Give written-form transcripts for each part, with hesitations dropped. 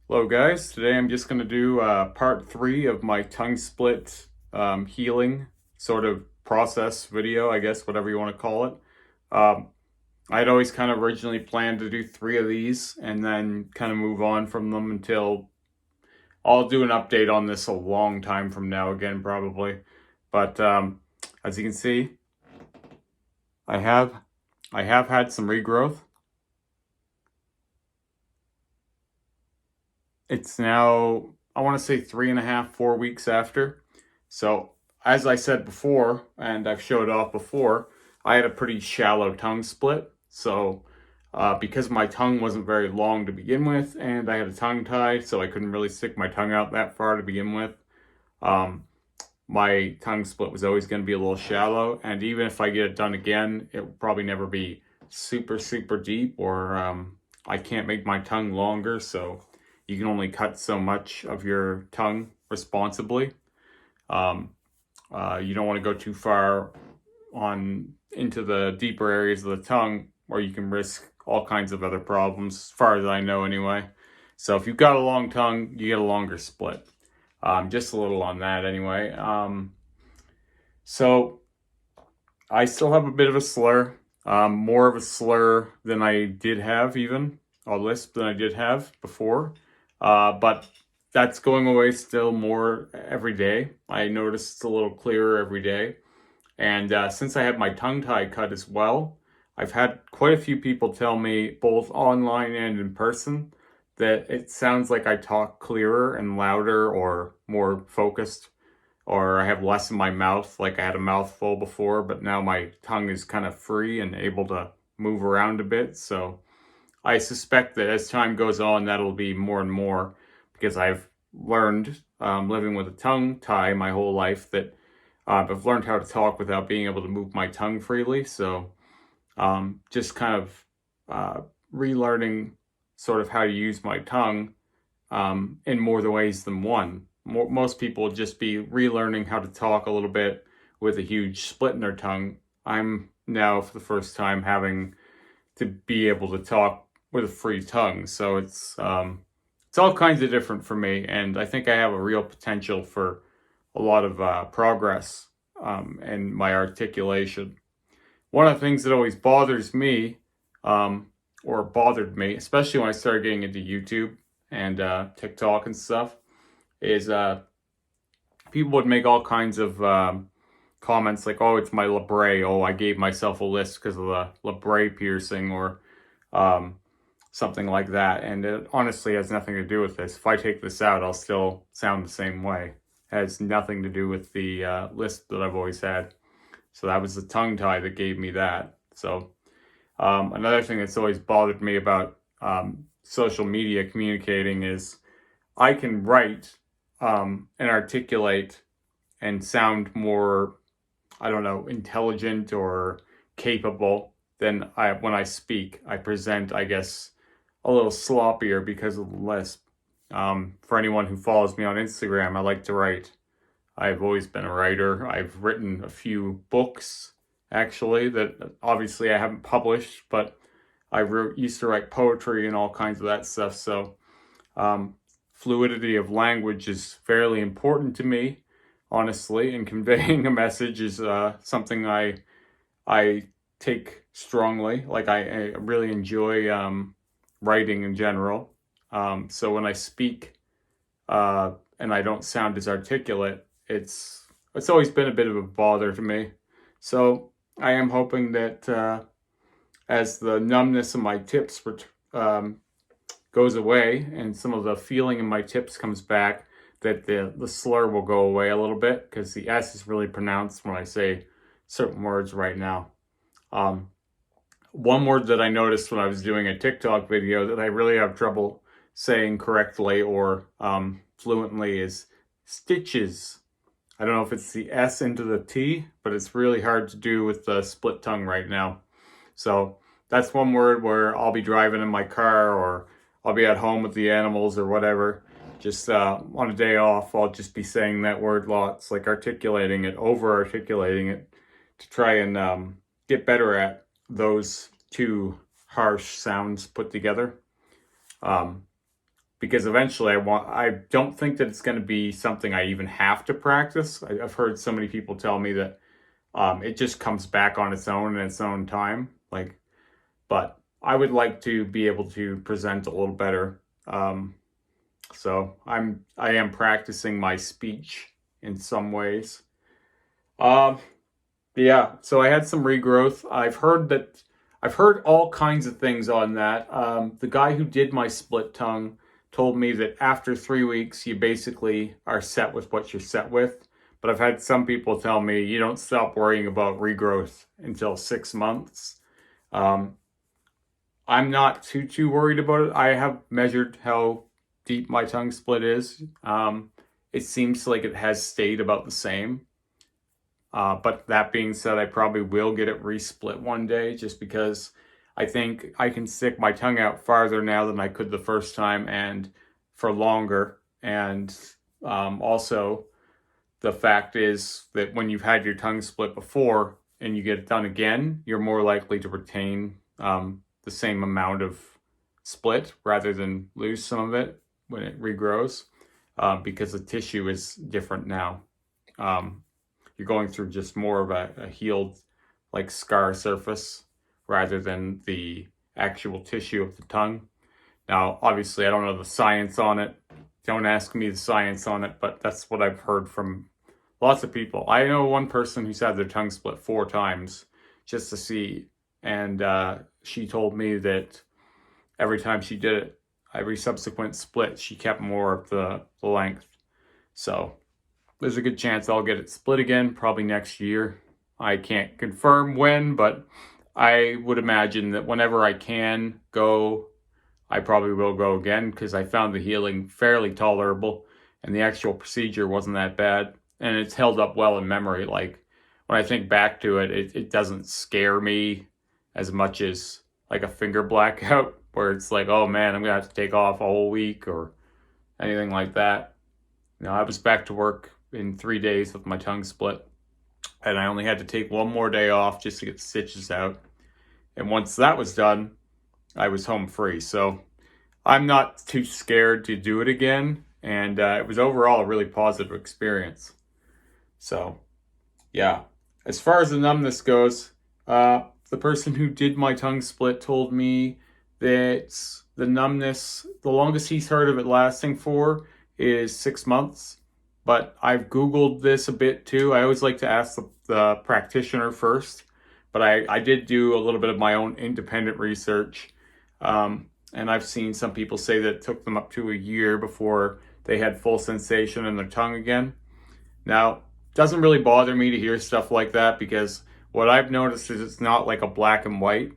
Hello guys, today I'm just going to do part 3 of my tongue split healing sort of process video, I guess, whatever you want to call it. Um, I'd always kind of originally planned to do 3 of these and then kind of move on from them until I'll do an update on this a long time from now again, probably. But as you can see, I have had some regrowth. It's now, I want to say 3.5, 4 weeks after. So, as I said before, and I've showed off before, I had a pretty shallow tongue split. So, because my tongue wasn't very long to begin with, and I had a tongue tie, so I couldn't really stick my tongue out that far to begin with, um, my tongue split was always going to be a little shallow. And even if I get it done again, it will probably never be super, super deep, or I can't make my tongue longer. So, you can only cut so much of your tongue responsibly. Um, you don't want to go too far on into the deeper areas of the tongue, or you can risk all kinds of other problems, as far as I know anyway. So if you've got a long tongue, you get a longer split. Just a little on that anyway. So I still have a bit of a slur, more of a slur than I did have, even a lisp than I did have before. But that's going away still more every day. I notice it's a little clearer every day. And since I had my tongue tie cut as well, I've had quite a few people tell me, both online and in person, that it sounds like I talk clearer and louder or more focused, or I have less in my mouth, like I had a mouthful before, but now my tongue is kind of free and able to move around a bit. So I suspect that as time goes on, that'll be more and more, because I've learned, living with a tongue tie my whole life, that I've learned how to talk without being able to move my tongue freely. So just kind of relearning sort of how to use my tongue in more the ways than one. Most people would just be relearning how to talk a little bit with a huge split in their tongue. I'm now, for the first time, having to be able to talk with a free tongue. So it's all kinds of different for me, and I think I have a real potential for a lot of progress in my articulation. One of the things that always bothers me, or bothered me, especially when I started getting into YouTube and TikTok and stuff, is people would make all kinds of comments like, "Oh, it's my labret. Oh, I gave myself a lisp because of the labret piercing," or something like that. And it honestly has nothing to do with this. If I take this out, I'll still sound the same way. It has nothing to do with the lisp that I've always had. So that was the tongue tie that gave me that. So another thing that's always bothered me about social media communicating is I can write and articulate and sound more, I don't know, intelligent or capable than when I speak. I present, I guess, a little sloppier because of the lisp. For anyone who follows me on Instagram, I like to write. I've always been a writer. I've written a few books, actually, that obviously I haven't published, but used to write poetry and all kinds of that stuff. So fluidity of language is fairly important to me, honestly, and conveying a message is something I take strongly. Like I really enjoy writing in general. So when I speak and I don't sound as articulate, it's always been a bit of a bother to me. So I am hoping that as the numbness of my tips goes away and some of the feeling in my tips comes back, that the slur will go away a little bit, because the S is really pronounced when I say certain words right now. One word that I noticed when I was doing a TikTok video that I really have trouble saying correctly or fluently is stitches. I don't know if it's the S into the T, but it's really hard to do with the split tongue right now. So that's one word where I'll be driving in my car, or I'll be at home with the animals or whatever. Just on a day off, I'll just be saying that word lots, like articulating it, over-articulating it, to try and get better at those two harsh sounds put together. because eventually I don't think that it's going to be something I even have to practice. I've heard so many people tell me that it just comes back on its own in its own time. Like, but I would like to be able to present a little better. So I am practicing my speech in some ways. Yeah, so I had some regrowth. I've heard all kinds of things on that. The guy who did my split tongue told me that after 3 weeks, you basically are set with what you're set with. But I've had some people tell me you don't stop worrying about regrowth until 6 months. I'm not too worried about it. I have measured how deep my tongue split is. It seems like it has stayed about the same. But that being said, I probably will get it resplit one day, just because I think I can stick my tongue out farther now than I could the first time, and for longer. And also, the fact is that when you've had your tongue split before and you get it done again, you're more likely to retain the same amount of split rather than lose some of it when it regrows, because the tissue is different now. You're going through just more of a healed, like, scar surface rather than the actual tissue of the tongue. Now, obviously, I don't know the science on it. Don't ask me the science on it, but that's what I've heard from lots of people. I know one person who's had their tongue split 4 times just to see, and she told me that every time she did it, every subsequent split, she kept more of the length. So there's a good chance I'll get it split again, probably next year. I can't confirm when, but I would imagine that whenever I can go, I probably will go again, because I found the healing fairly tolerable and the actual procedure wasn't that bad. And it's held up well in memory. Like, when I think back to it, it doesn't scare me as much as like a finger blackout, where it's like, oh man, I'm gonna have to take off a whole week or anything like that. You know, I was back to work in 3 days with my tongue split, and I only had to take one more day off just to get stitches out. And once that was done, I was home free. So I'm not too scared to do it again. And it was overall a really positive experience. So yeah, as far as the numbness goes, the person who did my tongue split told me that the numbness, the longest he's heard of it lasting for is 6 months. But I've Googled this a bit too. I always like to ask the practitioner first. But I did do a little bit of my own independent research. And I've seen some people say that it took them up to a year before they had full sensation in their tongue again. Now, it doesn't really bother me to hear stuff like that, because what I've noticed is it's not like a black and white.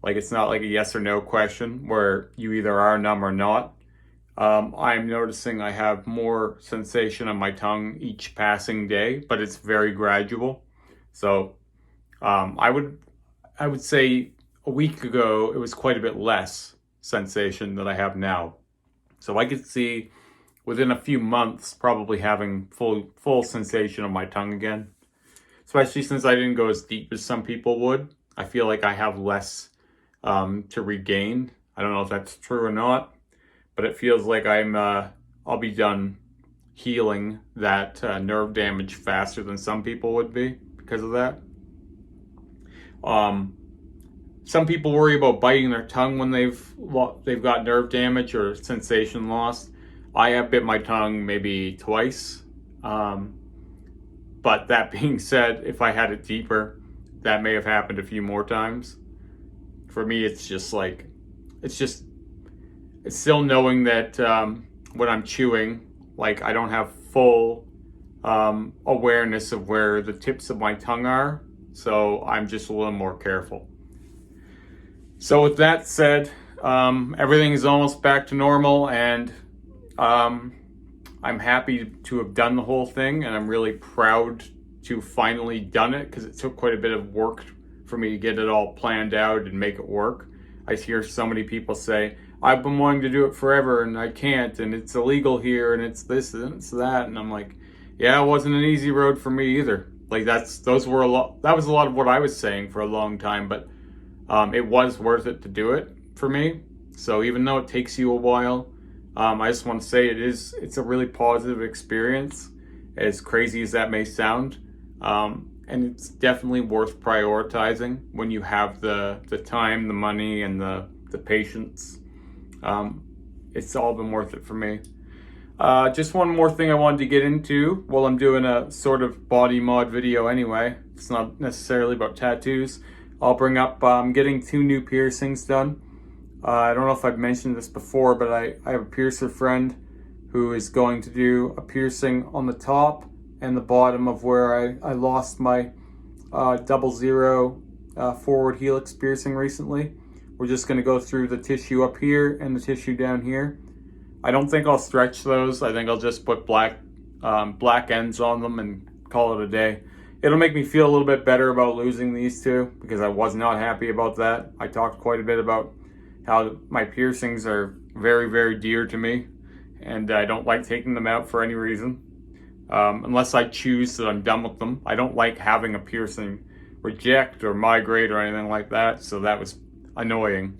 Like, it's not like a yes or no question where you either are numb or not. I'm noticing I have more sensation on my tongue each passing day, but it's very gradual. So I would say a week ago it was quite a bit less sensation than I have now. So I could see within a few months probably having full sensation on my tongue again. Especially since I didn't go as deep as some people would. I feel like I have less to regain. I don't know if that's true or not, but it feels like I'll be done healing that nerve damage faster than some people would be because of that. Some people worry about biting their tongue when they've got nerve damage or sensation loss. I have bit my tongue maybe twice. But that being said, if I had it deeper, that may have happened a few more times. For me, it's still knowing that when I'm chewing, like, I don't have full awareness of where the tips of my tongue are. So I'm just a little more careful. So with that said, everything is almost back to normal, and I'm happy to have done the whole thing, and I'm really proud to finally done it, because it took quite a bit of work for me to get it all planned out and make it work. I hear so many people say, I've been wanting to do it forever and I can't, and it's illegal here, and it's this and it's that, and I'm like, yeah, it wasn't an easy road for me either. Like, that was a lot of what I was saying for a long time, but it was worth it to do it for me. So even though it takes you a while, I just want to say it's a really positive experience, as crazy as that may sound. And it's definitely worth prioritizing when you have the time, the money, and the patience. It's all been worth it for me. Just one more thing I wanted to get into while I'm doing a sort of body mod video anyway. It's not necessarily about tattoos. I'll bring up getting 2 new piercings done. I don't know if I've mentioned this before, but I have a piercer friend who is going to do a piercing on the top and the bottom of where I lost my 00 forward helix piercing recently. We're just going to go through the tissue up here and the tissue down here. I don't think I'll stretch those. I think I'll just put black ends on them and call it a day. It'll make me feel a little bit better about losing these 2 because I was not happy about that. I talked quite a bit about how my piercings are very, very dear to me, and I don't like taking them out for any reason. Unless I choose that I'm done with them. I don't like having a piercing reject or migrate or anything like that, so that was annoying.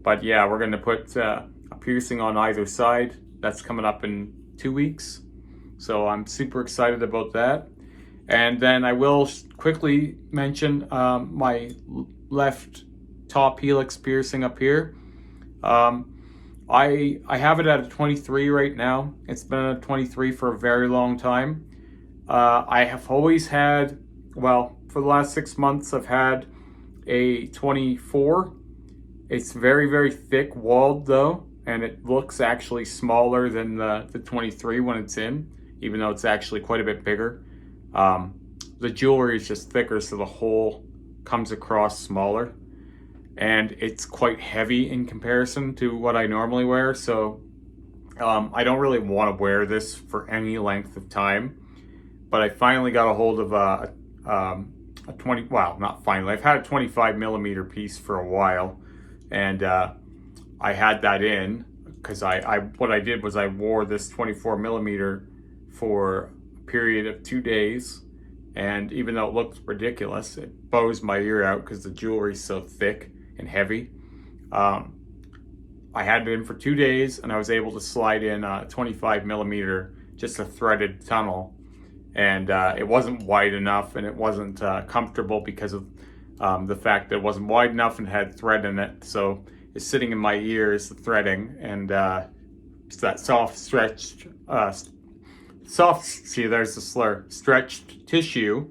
But yeah, we're going to put a piercing on either side. That's coming up in 2 weeks, so I'm super excited about that. And then I will quickly mention my left top helix piercing up here. I have it at a 23 right now. It's been at a 23 for a very long time. I have always had, well, for the last 6 months, I've had a 24. It's very, very thick walled though, and it looks actually smaller than the 23 when it's in, even though it's actually quite a bit bigger. The jewelry is just thicker, so the hole comes across smaller. And it's quite heavy in comparison to what I normally wear, so I don't really want to wear this for any length of time. But I finally got a hold of a 20, well, not finally, I've had a 25 millimeter piece for a while, and I had that in because what I did was I wore this 24 millimeter for a period of 2 days, and even though it looked ridiculous, it bows my ear out because the jewelry's so thick and heavy. I had it in for 2 days, and I was able to slide in a 25 millimeter, just a threaded tunnel, and it wasn't wide enough, and it wasn't comfortable because of the fact that it wasn't wide enough and had thread in it. So it's sitting in my ears, the threading, and it's that soft stretched, see, there's the slur, stretched tissue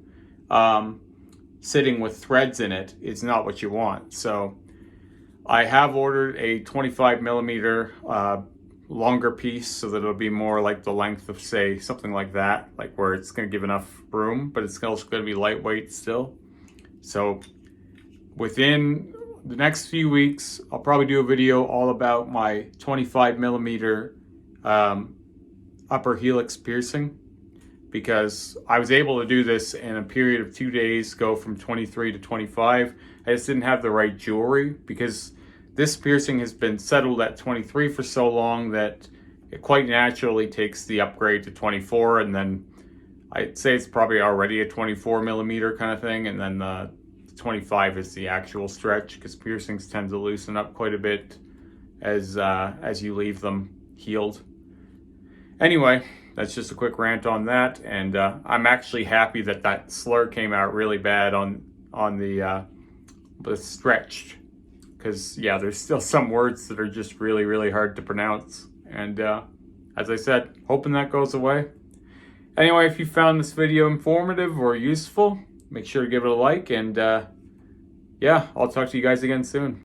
sitting with threads in it is not what you want. So I have ordered a 25 millimeter longer piece so that it'll be more like the length of, say, something like that, like where it's going to give enough room, but it's also going to be lightweight still. So within the next few weeks, I'll probably do a video all about my 25 millimeter upper helix piercing, because I was able to do this in a period of 2 days, go from 23 to 25. I just didn't have the right jewelry, because this piercing has been settled at 23 for so long that it quite naturally takes the upgrade to 24, and then I'd say it's probably already a 24 millimeter kind of thing, and then the 25 is the actual stretch, because piercings tend to loosen up quite a bit as you leave them healed. Anyway, that's just a quick rant on that, and I'm actually happy that that slur came out really bad on the stretched, because yeah, there's still some words that are just really, really hard to pronounce, and as I said, hoping that goes away. Anyway, if you found this video informative or useful, make sure to give it a like, and yeah, I'll talk to you guys again soon.